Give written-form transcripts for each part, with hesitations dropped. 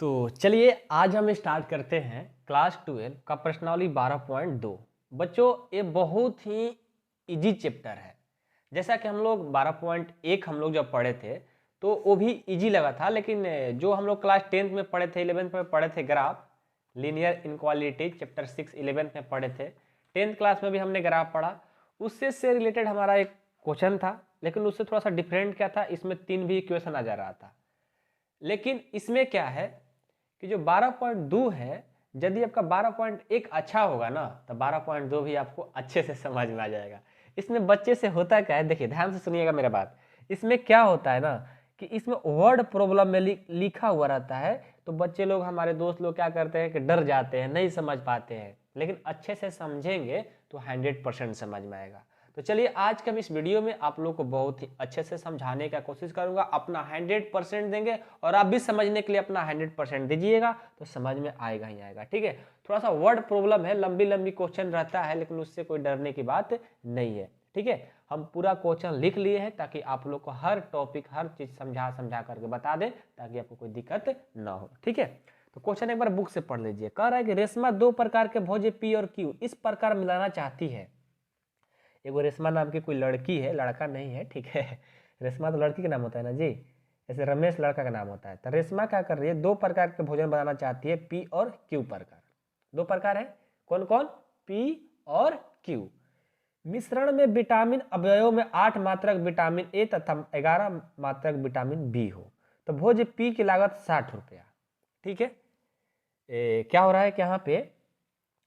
तो चलिए आज हम स्टार्ट करते हैं क्लास 12 का प्रश्नावली 12.2। बच्चों ये बहुत ही इजी चैप्टर है। जैसा कि हम लोग 12.1 हम लोग जब पढ़े थे तो वो भी इजी लगा था, लेकिन जो हम लोग क्लास 10th में पढ़े थे, 11th में पढ़े थे graph linear inequality chapter 6 11th में पढ़े थे, 10th क्लास में भी हमने ग्राफ पढ़ा, उससे रिलेटेड हमारा एक क्वेश्चन था। लेकिन उससे थोड़ा सा डिफरेंट क्या था, इसमें 3 भी इक्वेशन आ जा रहा था। लेकिन इसमें क्या है कि जो 12.2 है, यदि आपका 12.1 अच्छा होगा ना तो 12.2 भी आपको अच्छे से समझ में आ जाएगा। इसमें बच्चे से होता क्या है, देखिए ध्यान से सुनिएगा मेरा बात। इसमें क्या होता है ना कि इसमें वर्ड प्रॉब्लम में लिखा हुआ रहता है, तो बच्चे लोग, हमारे दोस्त लोग क्या करते हैं कि डर जाते हैं, नहीं समझ पाते हैं। लेकिन अच्छे से समझेंगे तो 100% समझ में आएगा। तो चलिए आज के हम इस वीडियो में आप लोग को बहुत ही अच्छे से समझाने का कोशिश करूंगा, अपना 100% देंगे और आप भी समझने के लिए अपना 100% दीजिएगा तो समझ में आएगा ही आएगा। ठीक है, थोड़ा सा वर्ड प्रॉब्लम है, लंबी लंबी क्वेश्चन रहता है, लेकिन उससे कोई डरने की बात नहीं है। ठीक है, हम पूरा क्वेश्चन लिख लिए हैं ताकि आप लोग को हर टॉपिक हर चीज समझा करके बता दें, ताकि आपको कोई दिक्कत ना हो। ठीक है, तो क्वेश्चन एक बार बुक से पढ़ लीजिए। कह रहा है कि रेशमा दो प्रकार के भोज्य पी और क्यू इस प्रकार मिलाना चाहती है। एगो रेशमा नाम की कोई लड़की है, लड़का नहीं है, ठीक है। रेशमा तो लड़की का नाम होता है ना जी, ऐसे रमेश लड़का का नाम होता है। तो रेशमा क्या कर रही है, दो प्रकार के भोजन बनाना चाहती है, पी और क्यू प्रकार। दो प्रकार है, कौन कौन, पी और क्यू। मिश्रण में विटामिन अवयव में 8 मात्रक विटामिन ए तथा 11 मात्रक विटामिन बी हो तो भोज्य पी की लागत 60 रुपया। ठीक है, क्या हो रहा है कि यहाँ पे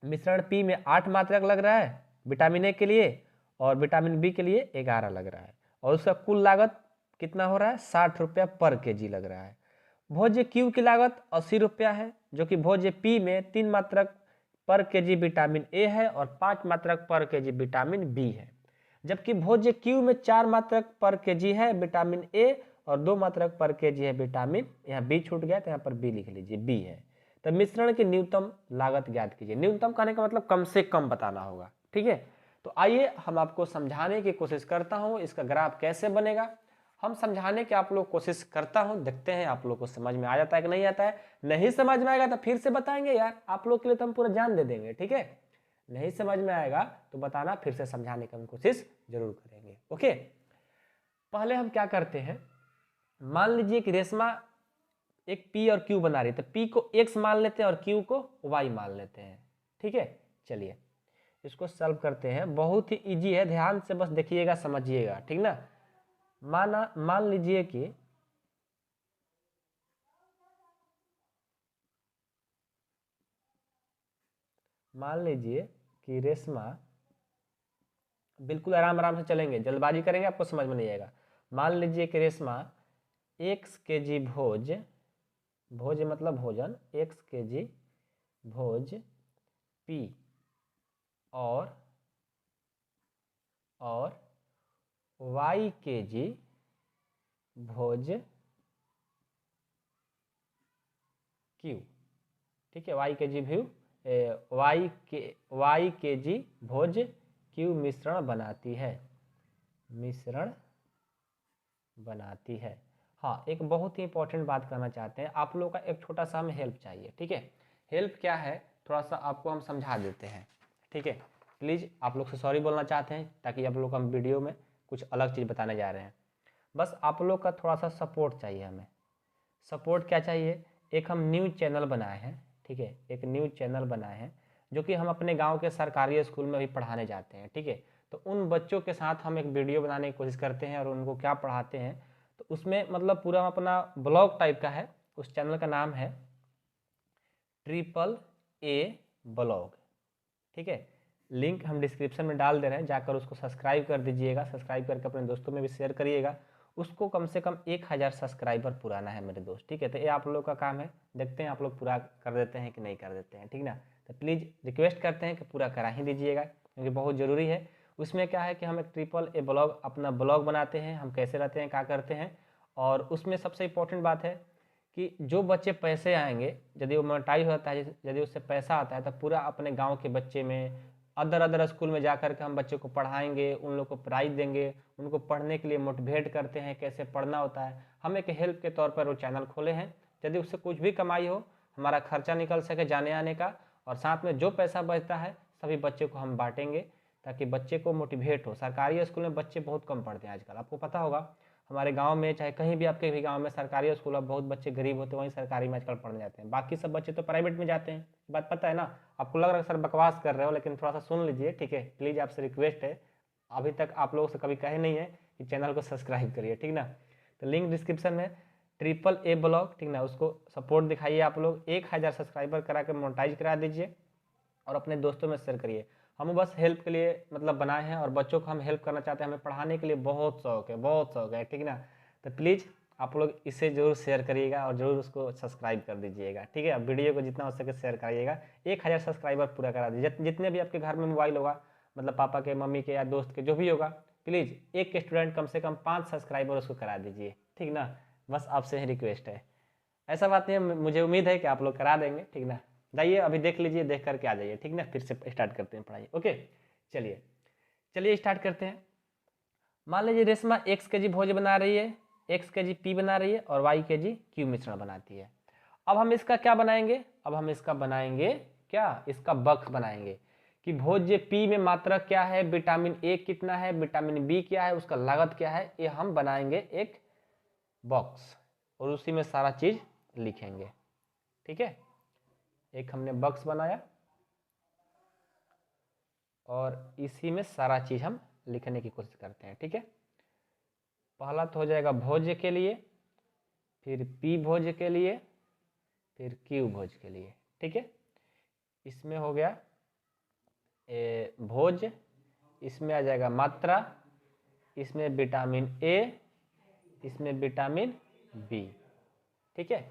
मिश्रण पी में 8 मात्रक लग रहा है विटामिन ए के लिए और विटामिन बी के लिए 11 लग रहा है, और उसका कुल लागत कितना हो रहा है, 60 रुपया पर केजी लग रहा है। भोज्य क्यू की लागत 80 रुपया है, जो कि भोज्य पी में 3 मात्रक पर केजी विटामिन ए है और 5 मात्रक पर केजी विटामिन बी है। जबकि भोज्य क्यू में 4 मात्रक पर केजी है विटामिन ए और 2 मात्रक पर केजी है विटामिन, यहाँ बी छूट गया तो यहाँ पर बी लिख लीजिए, बी है। तो मिश्रण की न्यूनतम लागत ज्ञात कीजिए। न्यूनतम कहने का मतलब कम से कम बताना होगा। ठीक है, तो आइए हम आपको समझाने की कोशिश करता हूं, इसका ग्राफ कैसे बनेगा हम समझाने की आप लोग कोशिश करता हूं, देखते हैं आप लोग को समझ में आ जाता है कि नहीं आता है। नहीं समझ में आएगा तो फिर से बताएंगे यार, आप लोग के लिए तो हम पूरा जान दे देंगे। ठीक है, नहीं समझ में आएगा तो बताना, फिर से समझाने की हम कोशिश जरूर करेंगे। ओके, पहले हम क्या करते हैं, मान लीजिए कि रेशमा एक पी और क्यू बना रही है, तो पी को एक्स मान लेते हैं और क्यू को वाई मान लेते हैं। ठीक है, चलिए इसको सॉल्व करते हैं, बहुत ही इजी है, ध्यान से बस देखिएगा समझिएगा। ठीक ना, मान लीजिए कि रेशमा, बिल्कुल आराम आराम से चलेंगे, जल्दबाजी करेंगे आपको समझ में नहीं आएगा। मान लीजिए कि रेशमा एक्स के जी भोज मतलब भोजन, एक्स के जी भोज पी और वाई के जी भोज क्यू। ठीक है, वाई के जी व्यू वाई के जी भोज क्यू मिश्रण बनाती है। हाँ, एक बहुत ही इंपॉर्टेंट बात करना चाहते हैं, आप लोगों का एक छोटा सा हमें हेल्प चाहिए। ठीक है, हेल्प क्या है, थोड़ा सा आपको हम समझा देते हैं। ठीक है, प्लीज़ आप लोग से सॉरी बोलना चाहते हैं, ताकि आप लोग हम वीडियो में कुछ अलग चीज़ बताने जा रहे हैं। बस आप लोग का थोड़ा सा सपोर्ट चाहिए हमें। सपोर्ट क्या चाहिए, एक हम न्यूज़ चैनल बनाए हैं। ठीक है, एक न्यूज़ चैनल बनाए हैं जो कि हम अपने गांव के सरकारी स्कूल में भी पढ़ाने जाते हैं। ठीक है, तो उन बच्चों के साथ हम एक वीडियो बनाने की कोशिश करते हैं और उनको क्या पढ़ाते हैं, तो उसमें मतलब पूरा अपना ब्लॉग टाइप का है। उस चैनल का नाम है AAA ब्लॉग। ठीक है, लिंक हम डिस्क्रिप्शन में डाल दे रहे हैं, जाकर उसको सब्सक्राइब कर दीजिएगा, सब्सक्राइब करके अपने दोस्तों में भी शेयर करिएगा। उसको कम से कम 1000 सब्सक्राइबर पुराना है मेरे दोस्त। ठीक है, तो ये आप लोग का काम है, देखते हैं आप लोग पूरा कर देते हैं कि नहीं कर देते हैं। ठीक ना, तो प्लीज़ रिक्वेस्ट करते हैं कि पूरा करा ही दीजिएगा, क्योंकि बहुत ज़रूरी है। उसमें क्या है कि हम एक AAA ब्लॉग, अपना ब्लॉग बनाते हैं, हम कैसे रहते हैं, क्या करते हैं। और उसमें सबसे इम्पोर्टेंट बात है कि जो बच्चे पैसे आएंगे, यदि वो मोनेटाइज होता है, यदि उससे पैसा आता है, तो पूरा अपने गांव के बच्चे में अदर स्कूल में जाकर के हम बच्चे को पढ़ाएंगे, उन लोग को प्राइज देंगे, उनको पढ़ने के लिए मोटिवेट करते हैं, कैसे पढ़ना होता है। हम एक हेल्प के तौर पर वो चैनल खोले हैं, यदि उससे कुछ भी कमाई हो, हमारा खर्चा निकल सके जाने आने का, और साथ में जो पैसा बचता है सभी बच्चे को हम बांटेंगे ताकि बच्चे को मोटिवेट हो। सरकारी स्कूल में बच्चे बहुत कम पढ़ते हैं आजकल, आपको पता होगा। हमारे गांव में चाहे कहीं भी आपके भी गांव में सरकारी स्कूल है, बहुत बच्चे गरीब होते हैं वहीं सरकारी में आजकल पढ़ने जाते हैं, बाकी सब बच्चे तो प्राइवेट में जाते हैं। बात पता है ना? आपको लग रहा है सर बकवास कर रहे हो, लेकिन थोड़ा सा सुन लीजिए, ठीक है? प्लीज़ आपसे रिक्वेस्ट है, अभी तक आप लोगों से कभी कहे नहीं है कि चैनल को सब्सक्राइब करिए, ठीक ना? तो लिंक डिस्क्रिप्शन में AAA ब्लॉग, ठीक ना, उसको सपोर्ट दिखाइए आप लोग, 1000 सब्सक्राइबर करा के मोनेटाइज करा दीजिए और अपने दोस्तों में शेयर करिए। हम बस हेल्प के लिए मतलब बनाए हैं और बच्चों को हम हेल्प करना चाहते हैं, हमें पढ़ाने के लिए बहुत शौक है, बहुत शौक है, ठीक ना? तो प्लीज़ आप लोग इसे जरूर शेयर करिएगा और ज़रूर उसको सब्सक्राइब कर दीजिएगा, ठीक है? अब वीडियो को जितना हो सके शेयर करिएगा, 1000 सब्सक्राइबर पूरा करा दीजिए। जितने भी आपके घर में मोबाइल होगा, मतलब पापा के, मम्मी के या दोस्त के, जो भी होगा, प्लीज़ एक स्टूडेंट कम से कम 5 सब्सक्राइबर उसको करा दीजिए, ठीक ना? बस आपसे ही रिक्वेस्ट है, ऐसा बात नहीं है, मुझे उम्मीद है कि आप लोग करा देंगे, ठीक ना? जाइए अभी देख लीजिए, देख करके आ जाइए, ठीक ना? फिर से स्टार्ट करते हैं पढ़ाई। ओके, चलिए चलिए स्टार्ट करते हैं। मान लीजिए रेशमा x kg भोज बना रही है, x kg p बना रही है और y kg q मिश्रण बनाती है। अब हम इसका क्या बनाएंगे? अब हम इसका बनाएंगे क्या? इसका बक्स बनाएंगे कि भोज्य p में मात्रा क्या है, विटामिन A कितना है, विटामिन B क्या है, उसका लागत क्या है, ये हम बनाएंगे एक बॉक्स और उसी में सारा चीज लिखेंगे, ठीक है? एक हमने बॉक्स बनाया और इसी में सारा चीज हम लिखने की कोशिश करते हैं, ठीक है? पहला तो हो जाएगा भोज्य के लिए, फिर पी भोज्य के लिए, फिर क्यू भोज्य के लिए, ठीक है? इसमें हो गया भोज्य, इसमें आ जाएगा मात्रा, इसमें विटामिन ए, इसमें विटामिन बी, ठीक है?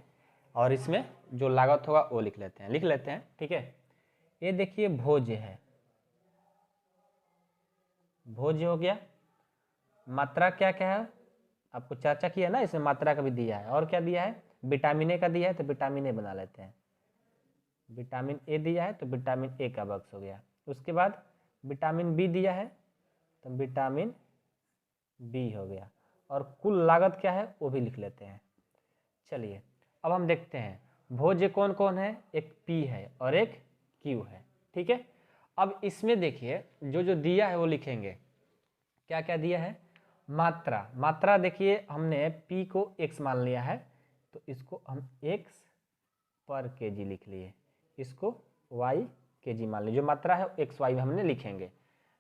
और इसमें जो लागत होगा वो लिख लेते हैं, ठीक है? ये देखिए भोज्य है, भोज्य हो गया। मात्रा क्या क्या है आपको चर्चा किया ना, इसमें मात्रा का भी दिया है, और क्या दिया है? विटामिन ए का दिया है तो विटामिन ए बना लेते हैं, विटामिन ए दिया है तो विटामिन ए का बॉक्स हो गया। उसके बाद विटामिन बी दिया है तो विटामिन बी हो गया, और कुल लागत क्या है वो भी लिख लेते हैं। चलिए अब हम देखते हैं भोज्य कौन कौन है, एक पी है और एक क्यू है, ठीक है? अब इसमें देखिए जो जो दिया है वो लिखेंगे। क्या क्या दिया है? मात्रा, मात्रा देखिए हमने पी को x मान लिया है तो इसको हम x पर kg लिख लिए, इसको y kg मान लीजिए। जो मात्रा है x y में हमने लिखेंगे,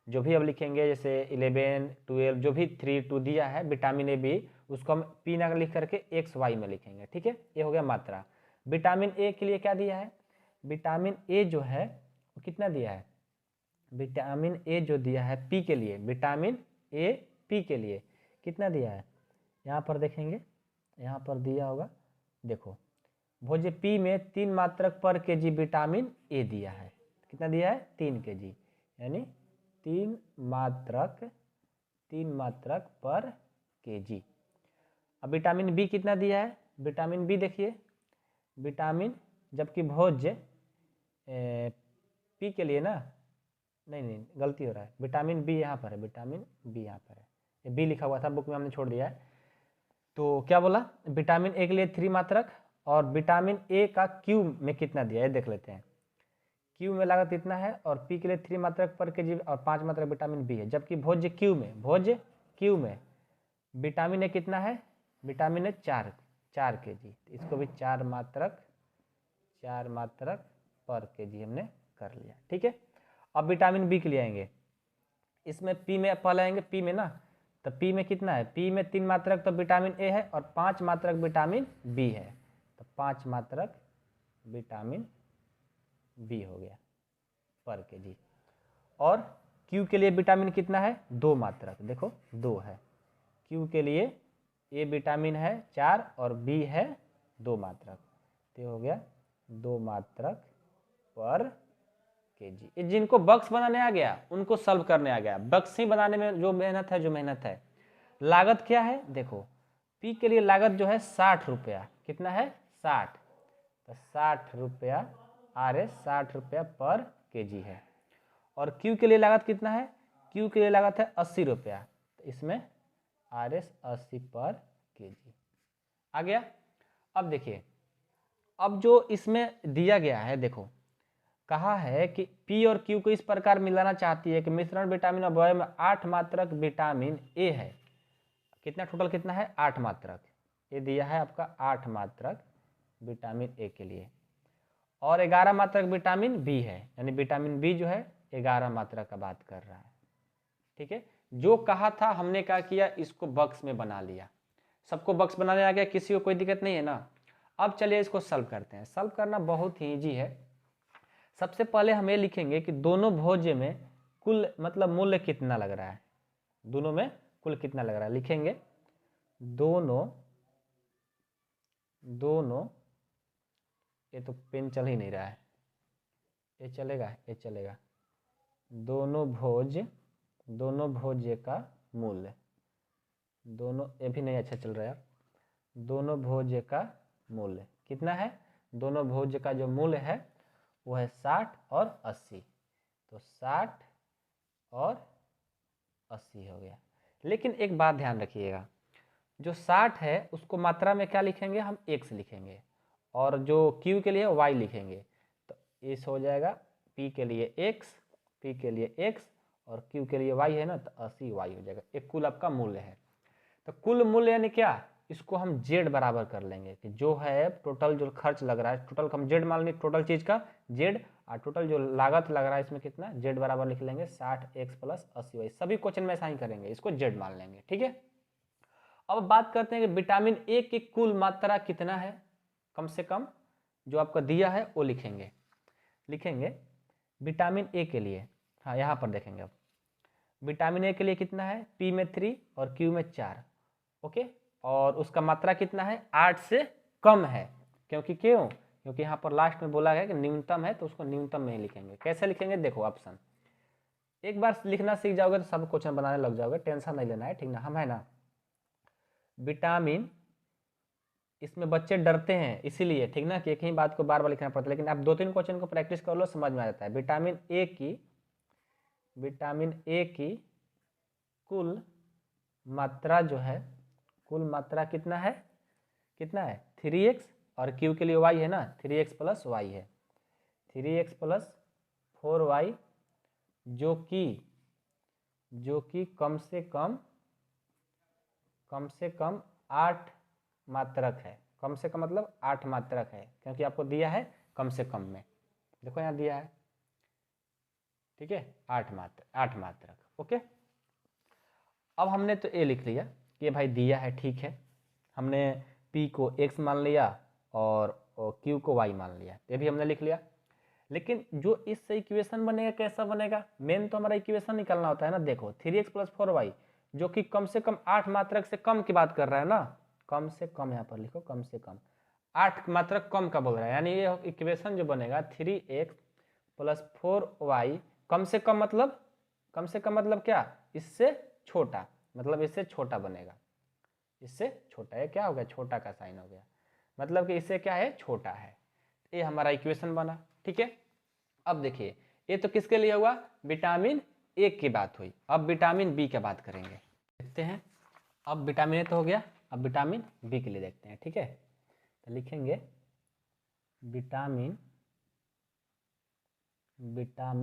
जो भी अब लिखेंगे जैसे 11 12 जो भी 3 2 दिया है विटामिन ए बी, उसको हम पी ना लिख करके एक्स वाई में लिखेंगे, ठीक है? ये हो गया मात्रा। विटामिन ए के लिए क्या दिया है? विटामिन ए जो है वो कितना दिया है? विटामिन ए जो दिया है पी के लिए, विटामिन ए पी के लिए कितना दिया है? यहाँ पर देखेंगे, यहाँ पर दिया होगा, देखो भोज्य पी में 3 मात्रक पर kg विटामिन ए दिया है। कितना दिया है? 3 kg, यानी 3 मात्रक पर kg। अब विटामिन बी कितना दिया है? विटामिन बी देखिए, विटामिन जबकि भोज्य पी के लिए ना, नहीं गलती हो रहा है, विटामिन बी यहाँ पर है, विटामिन बी यहाँ पर है, बी लिखा हुआ था बुक में, हमने छोड़ दिया है। तो क्या बोला? विटामिन ए के लिए 3 मात्रक, और विटामिन ए का क्यू में कितना दिया है देख लेते हैं। क्यू में लागत इतना है और पी के लिए 3 मात्रक पर kg और 5 मात्रक विटामिन बी है, जबकि भोज्य क्यू में विटामिन ए कितना है? विटामिन ए 4 kg, इसको भी 4 मात्रक पर kg हमने कर लिया, ठीक है? अब विटामिन बी के लिए आएंगे, इसमें पी में पहले आएंगे, पी में ना, तो पी में कितना है? पी में 3 मात्रक तो विटामिन ए है और 5 मात्रक विटामिन बी है, तो 5 मात्रक विटामिन बी हो गया पर kg। और क्यू के लिए विटामिन कितना है? 2 मात्रक, देखो 2 है क्यू के लिए, ए विटामिन है 4 और बी है 2 मात्रक, तो हो गया 2 मात्रक पर kg। ये जिनको बक्स बनाने आ गया उनको सॉल्व करने आ गया, बक्स ही बनाने में जो मेहनत है। लागत क्या है? देखो पी के लिए लागत जो है 60 रुपया, कितना है? 60, तो 60 रुपया RS 60 रुपया पर kg है। और क्यू के लिए लागत कितना है? क्यू के लिए लागत है 80 रुपया, तो इसमें RS 80 पर kg आ गया। अब देखिए अब जो इसमें दिया गया है देखो, कहा है कि P और Q को इस प्रकार मिलाना चाहती है कि मिश्रण विटामिन अवयव में 8 मात्रक विटामिन ए है। कितना टोटल कितना है? 8 मात्रक। ये दिया है आपका 8 मात्रक विटामिन ए के लिए, और 11 मात्रक विटामिन बी है, यानी विटामिन बी जो है 11 मात्रक का बात कर रहा है। ठीक है, जो कहा था हमने क्या किया, इसको बॉक्स में बना लिया। सबको बॉक्स बनाने आ गया, किसी को कोई दिक्कत नहीं है ना। अब चलिए इसको सॉल्व करते हैं। सॉल्व करना बहुत ही ईजी है। सबसे पहले हम ये लिखेंगे कि दोनों भोज्य में कुल मतलब मूल्य कितना लग रहा है, दोनों में कुल कितना लग रहा है। लिखेंगे दोनों ये तो पेन चल ही नहीं रहा है, ये चलेगा, ये चलेगा। दोनों भोज्य का मूल्य, दोनों, ये भी नहीं अच्छा चल रहा है। दोनों भोज्य का मूल्य कितना है? दोनों भोज्य का जो मूल्य है वो है 60 और 80। तो 60 और 80 हो गया। लेकिन एक बात ध्यान रखिएगा, जो 60 है उसको मात्रा में क्या लिखेंगे हम? x लिखेंगे, और जो q के लिए y लिखेंगे। तो इस हो जाएगा p के लिए x, p के लिए x और q के लिए y है ना, तो 80y हो जाएगा। एक कुल आपका मूल्य है। तो कुल मूल्य यानी क्या, इसको हम z बराबर कर लेंगे कि जो है टोटल जो खर्च लग रहा है, टोटल हम z मान लेंगे, टोटल चीज का z, और टोटल जो लागत लग रहा है इसमें कितना, z बराबर लिख लेंगे 60x प्लस 80y। सभी क्वेश्चन में ऐसा ही करेंगे, इसको z मान लेंगे। ठीक है, अब बात करते हैं कि विटामिन ए की कुल मात्रा कितना है। कम से कम जो आपका दिया है वो लिखेंगे विटामिन ए के लिए। हाँ, यहाँ पर देखेंगे अब विटामिन ए के लिए कितना है, पी में 3 और क्यू में 4। ओके, और उसका मात्रा कितना है, 8 से कम है। क्योंकि यहाँ पर लास्ट में बोला है कि न्यूनतम है, तो उसको न्यूनतम में ही लिखेंगे। कैसे लिखेंगे देखो, ऑप्शन एक बार लिखना सीख जाओगे तो सब क्वेश्चन बनाने लग जाओगे, टेंशन नहीं लेना है। ठीक ना, हम है ना, विटामिन, इसमें बच्चे डरते हैं इसीलिए, ठीक ना, कि एक ही बात को बार बार लिखना पड़ता है। लेकिन आप 2-3 क्वेश्चन को प्रैक्टिस कर लो, समझ में आ जाता है। विटामिन ए की कुल मात्रा जो है, कुल मात्रा कितना है 3x, और q के लिए y है ना, 3x प्लस y है, 3x प्लस 4y, जो कि कम से कम 8 मात्रक है। कम से कम मतलब 8 मात्रक है, क्योंकि आपको दिया है कम से कम में, देखो यहाँ दिया है। ठीक है, 8 मात्रक। ओके, अब हमने तो ए लिख लिया कि ये भाई दिया है, ठीक है। हमने p को x मान लिया और q को y मान लिया, ये भी हमने लिख लिया। लेकिन जो इससे इक्वेशन बनेगा कैसा बनेगा, मेन तो हमारा इक्वेशन निकालना होता है ना। देखो 3x प्लस 4y जो कि कम से कम 8 मात्रक से कम की बात कर रहा है ना, कम से कम, यहाँ पर लिखो कम से कम 8 मात्रक कम का बोल रहा है। यानी ये इक्वेशन जो बनेगा 3x प्लस 4y कम से कम मतलब क्या, इससे छोटा, मतलब इससे छोटा बनेगा, इससे छोटा है। क्या हो गया, छोटा का साइन हो गया, मतलब कि इससे क्या है, छोटा है। ये हमारा इक्वेशन बना। ठीक है, अब देखिए ये तो किसके लिए हुआ, विटामिन ए की बात हुई। अब विटामिन बी की बात करेंगे, देखते हैं। अब विटामिन ए तो हो गया, अब विटामिन बी के लिए देखते हैं। ठीक है, तो लिखेंगे विटामिन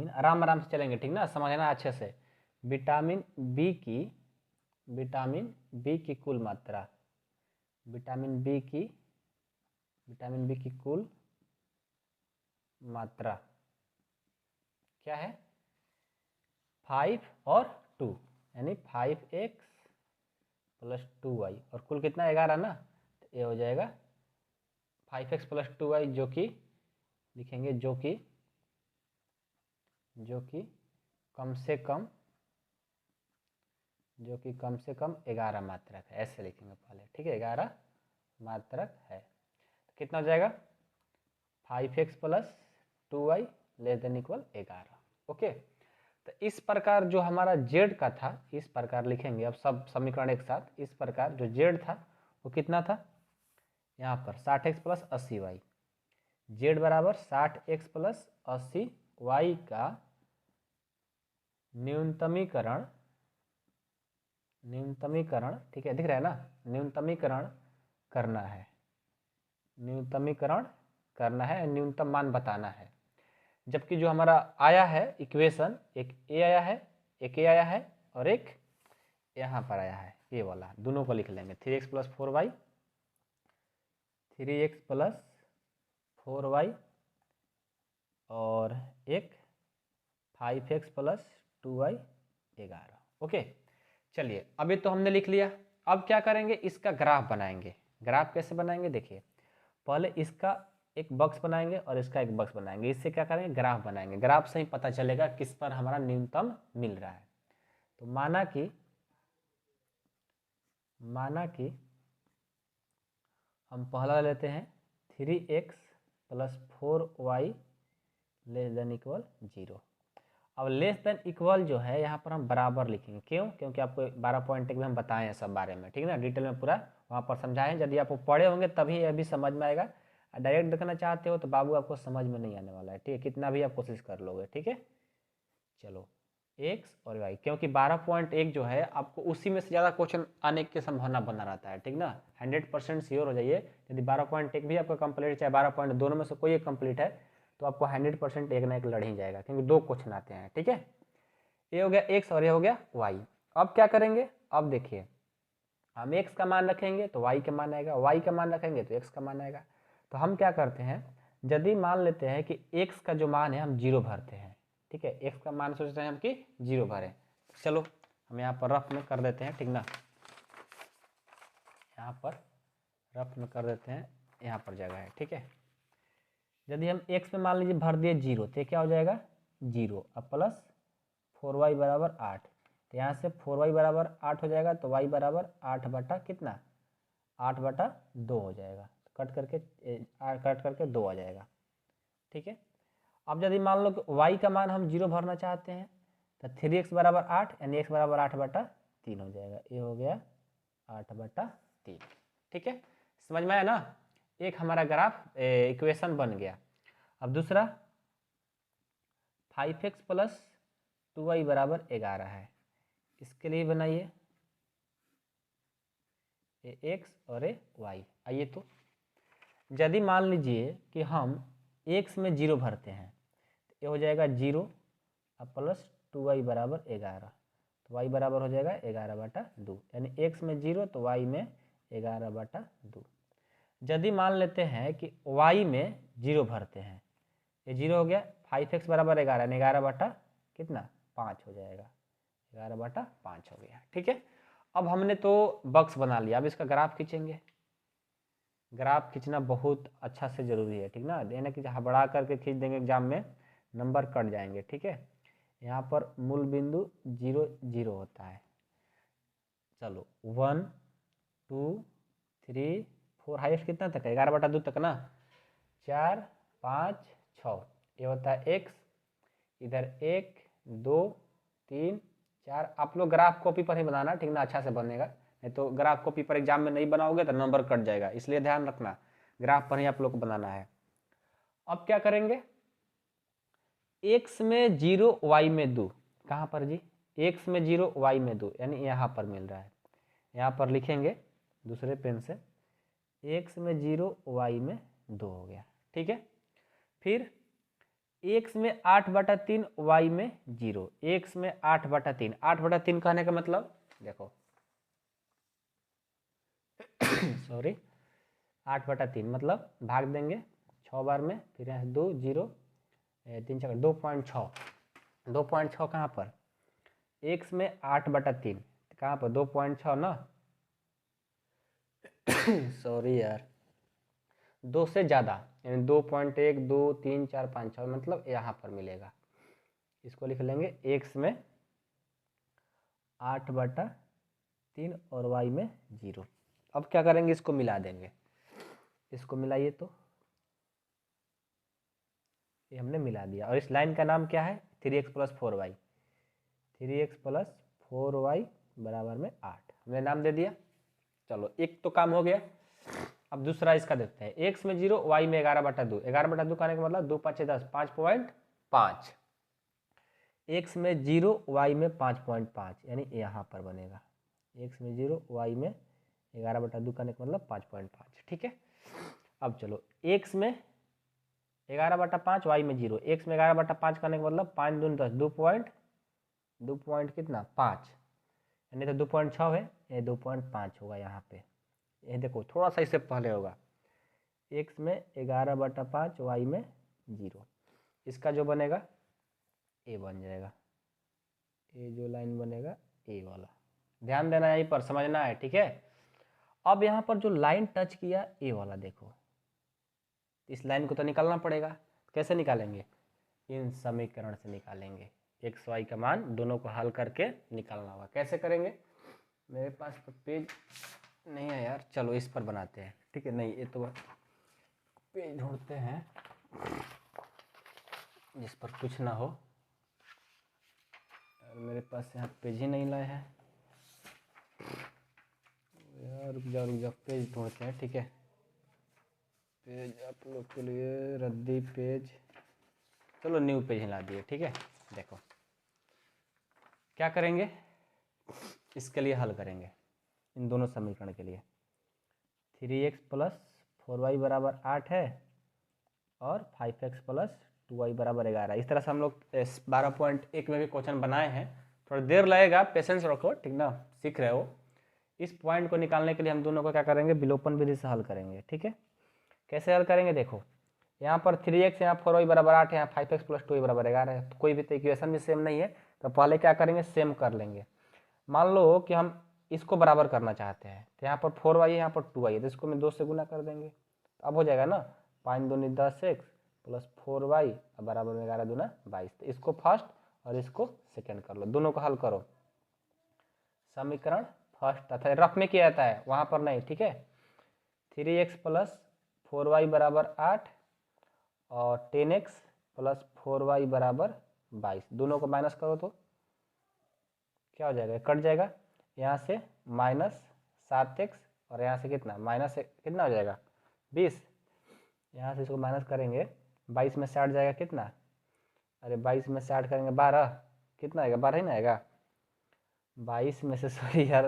आराम से चलेंगे, ठीक ना, समझना अच्छे से। विटामिन बी की कुल मात्रा, विटामिन बी की कुल मात्रा क्या है, 5 और 2, यानी 5x प्लस 2y, और कुल कितना 11 ना, तो ये हो जाएगा 5x प्लस 2y, जो कि लिखेंगे जो कि कम से कम 11 मात्रक है, ऐसे लिखेंगे पहले। ठीक है, 11 मात्रक है, तो कितना हो जाएगा 5x plus 2y less than equal 11। Okay, तो इस प्रकार जो हमारा z का था, इस प्रकार लिखेंगे। अब सब समीकरण एक साथ, इस प्रकार जो z था वो कितना था, यहाँ पर 60x प्लस 80y, z बराबर 60x प्लस 80y का न्यूनतमीकरण, ठीक है, दिख रहा है ना, न्यूनतमीकरण करना है, न्यूनतमीकरण करना है, न्यूनतम मान बताना है। जबकि जो हमारा आया है इक्वेशन, एक ए आया है, एक ए आया है और एक यहाँ पर आया है, ये वाला, दोनों को लिख लेंगे। 3x plus 4y, 3x plus 4y और एक 5x प्लस 2y 11। ओके, चलिए अब ये तो हमने लिख लिया। अब क्या करेंगे, इसका ग्राफ बनाएंगे। ग्राफ कैसे बनाएंगे, देखिए पहले इसका एक बॉक्स बनाएंगे और इसका एक बॉक्स बनाएंगे। इससे क्या करेंगे, ग्राफ बनाएंगे। ग्राफ से ही पता चलेगा किस पर हमारा न्यूनतम मिल रहा है। तो माना कि हम पहला लेते हैं 3x plus 4y less than equal 0। अब लेस देन इक्वल जो है यहाँ पर हम बराबर लिखेंगे। क्यों? क्योंकि आपको 12.1 में हम बताए हैं सब बारे में, ठीक है ना, डिटेल में पूरा वहाँ पर समझाएं। यदि आप पढ़े होंगे तभी यह भी समझ में आएगा। डायरेक्ट देखना चाहते हो तो बाबू आपको समझ में नहीं आने वाला है, ठीक है, कितना भी आप कोशिश कर लोगे, ठीक है। चलो x और y, क्योंकि 12.1 जो है आपको उसी में से ज़्यादा क्वेश्चन आने की संभावना बना रहता है, ठीक ना। 100% श्योर हो जाइए, यदि 12.1 भी आपका कंप्लीट, चाहे 12. दोनों में से कोई एक कंप्लीट है तो आपको 100% एक ना एक लड़ ही जाएगा, क्योंकि 2 क्वेश्चन आते हैं, ठीक है। ये हो गया x और ये हो गया y। अब क्या करेंगे, अब देखिए हम x का मान रखेंगे तो y का मान आएगा, y का मान रखेंगे तो x का मान आएगा। तो हम क्या करते हैं, यदि मान लेते हैं कि x का जो मान है हम 0 भरते हैं, ठीक है, x का मान सोचते हैं हम कि 0 भरें। चलो हम यहाँ पर रफ में कर देते हैं, ठीक ना, यहाँ पर रफ में कर देते हैं, यहाँ पर जगह है, ठीक है। यदि हम x में मान लीजिए भर दिए 0 तो क्या हो जाएगा 0, अब प्लस 4y बराबर 8। तो यहाँ से 4y बराबर 8 हो जाएगा, तो y बराबर 8 बटा कितना, 8/2 हो जाएगा। कट करके 2 आ जाएगा, ठीक है। अब यदि मान लो कि y का मान हम 0 भरना चाहते हैं तो 3x बराबर 8 यानी x बराबर 8/3 हो जाएगा। ये हो गया 8/3, ठीक है। समझ में आया ना, एक हमारा ग्राफ इक्वेशन बन गया। अब दूसरा 5x प्लस 2y बराबर 11 है, इसके लिए बनाइए ए x और ए y। आइए तो यदि मान लीजिए कि हम x में 0 भरते हैं तो ये हो जाएगा 0 अब प्लस 2y बराबर 11, तो y बराबर हो जाएगा 11/2, यानी x में 0 तो y में 11/2। यदि मान लेते हैं कि y में 0 भरते हैं, ये 0 हो गया, 5x बराबर 11 यानी 11/5 हो जाएगा, 11/5 हो गया, ठीक है। अब हमने तो बॉक्स बना लिया, अब इसका ग्राफ खींचेंगे। ग्राफ खींचना बहुत अच्छा से जरूरी है, ठीक ना, यानी कि हबड़ा करके खींच देंगे एग्जाम में नंबर कट जाएंगे, ठीक है। यहाँ पर मूल बिंदु 0 0 होता है। चलो 1 2 3 4 हाईएस्ट कितना तक है, 11/2 तक ना, 4 5 6, ये होता है x, इधर 1 2 3 4। आप लोग ग्राफ कॉपी पर ही बनाना, ठीक ना, अच्छा से बनेगा, नहीं तो ग्राफ कॉपी पर एग्जाम में नहीं बनाओगे तो नंबर कट जाएगा, इसलिए ध्यान रखना ग्राफ पर ही आप लोग को बनाना है। अब क्या करेंगे, x में 0 y में 2, कहाँ पर जी, x में 0 y में 2 यानी यहाँ पर मिल रहा है, यहाँ पर लिखेंगे दूसरे पेन से, x में 0 y में 2 हो गया, ठीक है। फिर x में 8/3 y में 0, x में 8/3, 8/3 कहने का मतलब देखो सॉरी 8/3 मतलब भाग देंगे 6 बार में, फिर यहाँ 2 0 3 4 2.6, 2.6 कहाँ पर, x में 8/3 कहाँ पर 2.6 ना सॉरी यार, 2 से ज़्यादा यानी 2.1 2 3 4 5 6 मतलब यहाँ पर मिलेगा। इसको लिख लेंगे x में 8/3 और y में 0। अब क्या करेंगे, इसको मिला देंगे, इसको मिलाइए तो ये हमने मिला दिया। और इस लाइन का नाम क्या है, 3x plus 4y, 3x plus 4y बराबर में 8 हमने नाम दे दिया। चलो एक तो काम हो गया। अब दूसरा इसका देखते हैं, x में 0 y में 11/2, 11/2 कहने का मतलब 2 5 10 5.5, x में 0 y में 5.5 यानी यहाँ पर बनेगा, x में 0 y में 11/2 कहने का मतलब 5.5, ठीक है। अब चलो x में 11/5 वाई में 0, एक्स में 11/5 करने का मतलब 5 दूनी 10, 2 पॉइंट कितना 5, यानी तो 2.6 है, ये 2.5 होगा यहाँ पे। ये देखो थोड़ा सा इससे पहले होगा, एक्स में 11/5 वाई में 0, इसका जो बनेगा ए बन जाएगा, ये जो लाइन बनेगा ए वाला, ध्यान देना यहीं पर, समझना है, ठीक है। अब यहाँ पर जो लाइन टच किया ए वाला, देखो इस लाइन को तो निकालना पड़ेगा, कैसे निकालेंगे, इन समीकरण से निकालेंगे, एक्स वाई का मान दोनों को हल करके निकालना होगा। कैसे करेंगे, मेरे पास तो पेज नहीं है यार, चलो इस पर बनाते हैं, ठीक है। नहीं, ये तो पेज ढूंढते हैं जिस पर कुछ ना हो, और मेरे पास यहाँ पेज ही नहीं लाए हैं यार, रुक जा पेज ढूंढते हैं, ठीक है। पेज आप लोग के लिए रद्दी पेज, चलो न्यू पेज हिला दिए, ठीक है। देखो क्या करेंगे, इसके लिए हल करेंगे इन दोनों समीकरण के लिए। 3x + 4y = 8 है और 5x + 2y = 11। इस तरह से हम लोग 12.1 में भी क्वेश्चन बनाए हैं, थोड़ा देर लगेगा, पेशेंस रखो, ठीक ना, सीख रहे हो। इस पॉइंट को निकालने के लिए हम दोनों को क्या करेंगे, विलोपन विधि से हल करेंगे, ठीक है। कैसे हल करेंगे, देखो यहाँ पर 3x, यहाँ 4y = 8 है, यहाँ 5x + 2y = 11 है, तो कोई भी तो इक्वेशन भी सेम नहीं है, तो पहले क्या करेंगे, सेम कर लेंगे। मान लो कि हम इसको बराबर करना चाहते हैं, तो यहाँ पर 4y है, यहाँ पर 2y है, तो इसको मैं 2 से गुना कर देंगे, तो अब हो जाएगा ना 5 दूनी 10x + 4y = 11 दूना 22। तो इसको फर्स्ट और इसको सेकेंड कर लो, दोनों को हल करो। समीकरण फर्स्ट अथा रफ में किया जाता है, वहाँ पर नहीं, ठीक है। 3x + 4y = 8 और 10x + 4y = 22, दोनों को माइनस करो तो क्या हो जाएगा, कट जाएगा, यहाँ से -7x और यहाँ से कितना माइनस कितना हो जाएगा 20, यहाँ से इसको माइनस करेंगे, 22 में से 8 जाएगा कितना, अरे 22 में से 8 करेंगे 12, कितना आएगा, 12 ही ना आएगा। 22 में से सॉरी यार,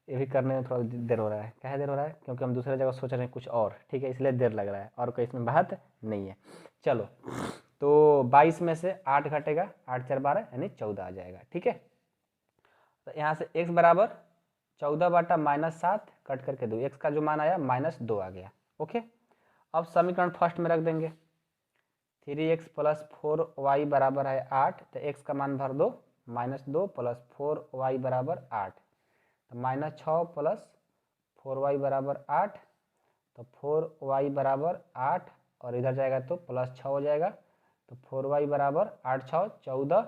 ये भी करने में थोड़ा देर हो रहा है, क्या है देर हो रहा है, क्योंकि हम दूसरे जगह सोच रहे हैं कुछ और, ठीक है, इसलिए देर लग रहा है, और कोई इसमें बात नहीं है। चलो तो 22 में से 8 घटेगा, 8 4 12 यानी 14 आ जाएगा, ठीक है। तो यहाँ से x = 14/-7 कट करके 2, x का जो मान आया -2 आ गया, ओके। अब समीकरण फर्स्ट में रख देंगे, 3x + 4y = 8, तो x का मान भर दो, -2 + 4y = 8, तो -6 + 4y = 8, तो 4y = 8 और इधर जाएगा तो +6 हो जाएगा, तो 4y = 8 6 14,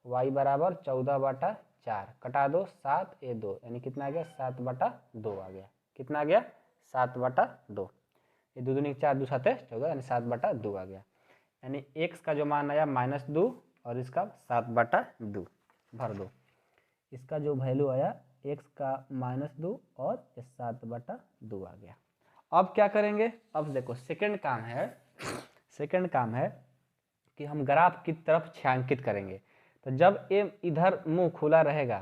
y = 14/4, कटा दो 7 ये 2, यानी कितना आ गया 7/2 आ गया, कितना आ गया 7/2, ये 2 दूनी 4 2 7 14 यानी 7/2 आ गया, यानी x का जो मान आया -2 और इसका 7/2 भर दो, इसका जो वैल्यू आया x का -2 और 7/2 आ गया। अब क्या करेंगे, अब देखो सेकंड काम है कि हम ग्राफ की तरफ छायांकित करेंगे। तो जब ये इधर मुंह खुला रहेगा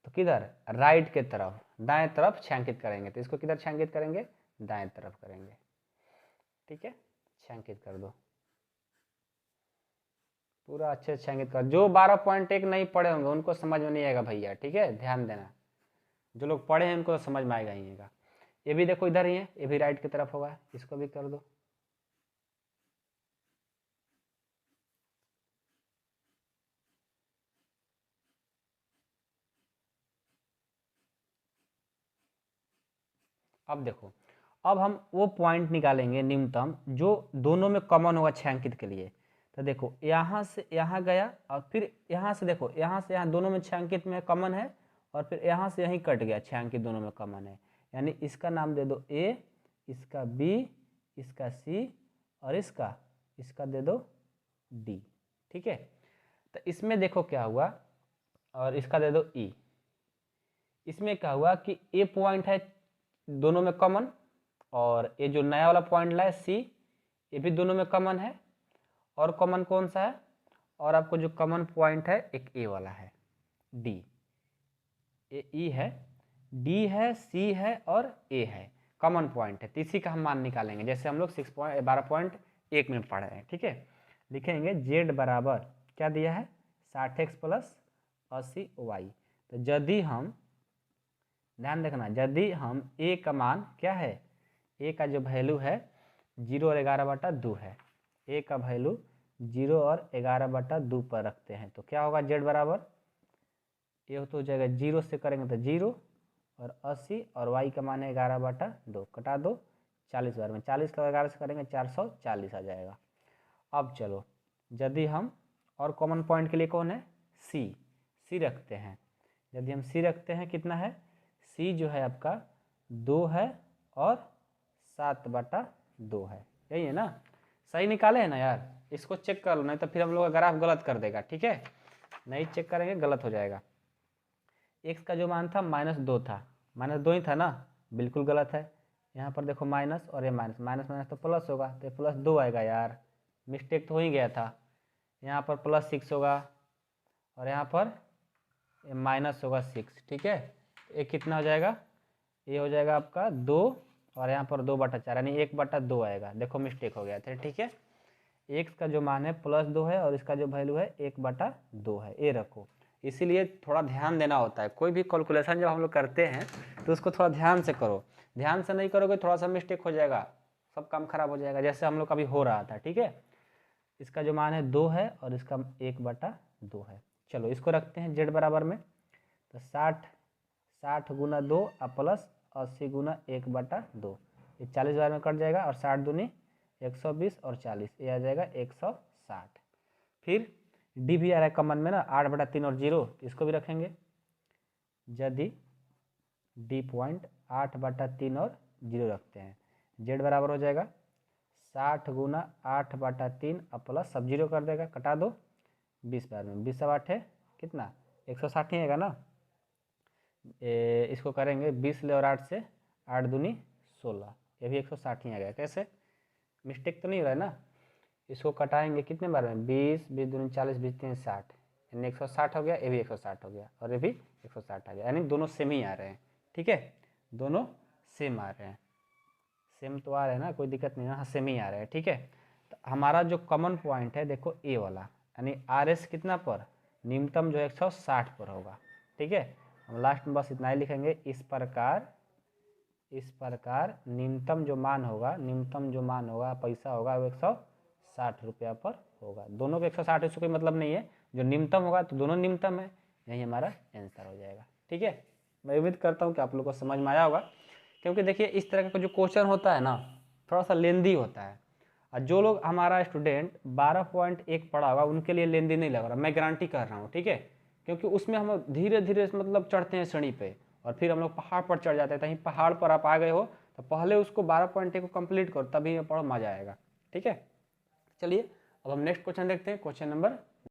तो किधर, राइट के तरफ, दाएं तरफ छायांकित करेंगे, तो इसको किधर छायांकित करेंगे, दाएं तरफ करेंगे, ठीक है। छायांकित कर दो, पूरा अच्छे से छायांकित कर, जो 12.1 नहीं पढ़े होंगे उनको समझ में नहीं आएगा भैया, ठीक है, ध्यान देना, जो लोग पढ़े हैं उनको समझ में आएगा ही आएगा। ये भी देखो इधर ही है, ये भी राइट की तरफ होगा, इसको भी कर दो। अब देखो, अब हम वो पॉइंट निकालेंगे न्यूनतम जो दोनों में कॉमन होगा छायांकित के लिए। तो देखो यहाँ से यहाँ गया और फिर यहाँ से देखो, यहाँ से यहाँ दोनों में छायांकित में कॉमन है, और फिर यहाँ से यहीं कट गया, छायांकित दोनों में कॉमन है, यानी इसका नाम दे दो A, इसका B, इसका C और इसका दे दो D, ठीक है। तो इसमें देखो क्या हुआ, और इसका दे दो E। इसमें क्या हुआ कि A पॉइंट है दोनों में कॉमन, और ये जो नया वाला पॉइंट लाए C, ये भी दोनों में कॉमन है, और कॉमन कौन सा है, और आपको जो कॉमन पॉइंट है एक A वाला है, D, ए E है, D है, C है और A है, कॉमन पॉइंट है, तो इसी का हम मान निकालेंगे। जैसे हम लोग 12.1 1 में पढ़ रहे हैं, ठीक है। लिखेंगे z बराबर क्या दिया है 60x प्लस 80y। तो यदि हम ध्यान रखना, यदि हम a का मान क्या है, a का जो वैल्यू है 0 और 11/2 है, a का वैल्यू 0 और 11/2 पर रखते हैं तो क्या होगा z बराबर, ये तो हो जाएगा 0 से करेंगे तो 0 और 80 और y का मान है 11/2, कटा दो 40 बार में, 40 का 11 से करेंगे 440 आ जाएगा। अब चलो यदि हम और कॉमन पॉइंट के लिए कौन है c रखते हैं, यदि हम c रखते हैं कितना है, c जो है आपका 2 है और 7/2 है, यही है ना, सही निकाले है ना यार। इसको चेक कर लो, नहीं तो फिर हम लोग का ग्राफ गलत कर देगा, ठीक है, नहीं चेक करेंगे गलत हो जाएगा। x का जो मान था -2 था, -2 ही था ना, बिल्कुल गलत है। यहाँ पर देखो माइनस और ये माइनस, माइनस माइनस तो प्लस होगा, तो +2 आएगा यार, मिस्टेक तो हो ही गया था। यहाँ पर +6 होगा और यहाँ पर माइनस होगा 6, ठीक है। ये कितना हो जाएगा, ये हो जाएगा आपका 2 और यहाँ पर 2/4 यानी 1/2 आएगा, देखो मिस्टेक हो गया था, ठीक है। x का जो मान है +2 है और इसका जो वैल्यू है 1/2 है, ये रखो। इसीलिए थोड़ा ध्यान देना होता है, कोई भी कैलकुलेशन जब हम लोग करते हैं तो उसको थोड़ा ध्यान से करो, ध्यान से नहीं करोगे थोड़ा सा मिस्टेक हो जाएगा, सब काम खराब हो जाएगा, जैसे हम लोग अभी हो रहा था, ठीक है। इसका जो मान है 2 है और इसका 1/2 है। चलो इसको रखते हैं z बराबर में, तो 60 गुना 2 और प्लस 80 गुना 1/2, ये 40 बार में कट जाएगा और 60 दूनी 120 और 40, ये आ जाएगा 160। फिर डी भी आ रहा है कॉमन में ना, 8/3 और 0, इसको भी रखेंगे। यदि डी पॉइंट 8/3 और 0 रखते हैं, z बराबर हो जाएगा 60 गुना 8/3 और प्लस सब 0 कर देगा, कटा दो 20 बार में, 20 8 है कितना 160 ही आएगा ना। इसको करेंगे 20 ले और 8 से 8 दूनी 16, ये भी 160 ही आ गया। कैसे, मिस्टेक तो नहीं हो रहा है ना। इसको कटाएंगे कितने बार में, 20 20 दूनी 40 20 3 60, यानी 160 हो गया, ये भी 160 हो गया और ये भी 160 आ गया, यानी दोनों सेम ही आ रहे हैं, ठीक है, दोनों सेम आ रहे हैं, सेम तो आ रहे हैं ना, कोई दिक्कत नहीं है, हाँ सेम ही आ रहे हैं, ठीक है। तो हमारा जो कॉमन पॉइंट है देखो ए वाला, यानी RS कितना पर, न्यूनतम जो 160 पर होगा, ठीक है। हम लास्ट में बस इतना ही लिखेंगे, इस प्रकार न्यूनतम जो मान होगा पैसा होगा वो 160 रुपया पर होगा। दोनों को 160 इससे कोई मतलब नहीं है, जो न्यूनतम होगा तो दोनों न्यूनतम है, यही हमारा आंसर हो जाएगा, ठीक है। मैं उम्मीद करता हूँ कि आप लोग को समझ में आया होगा, क्योंकि देखिए इस तरह का जो क्वेश्चन होता है ना थोड़ा सा लेंदी होता है, और जो लोग हमारा स्टूडेंट 12.1 पढ़ा होगा उनके लिए लेंदी नहीं लग रहा, मैं गारंटी कर रहा हूँ, ठीक है। क्योंकि उसमें हम धीरे धीरे मतलब चढ़ते हैं सीढ़ी पे और फिर हम लोग पहाड़ पर चढ़ जाते हैं, कहीं पहाड़ पर आप आ गए हो तो पहले उसको 12.1 को कंप्लीट करो, तभी पढ़ो मजा आएगा, ठीक है। चलिए अब हम नेक्स्ट क्वेश्चन देखते हैं, क्वेश्चन नंबर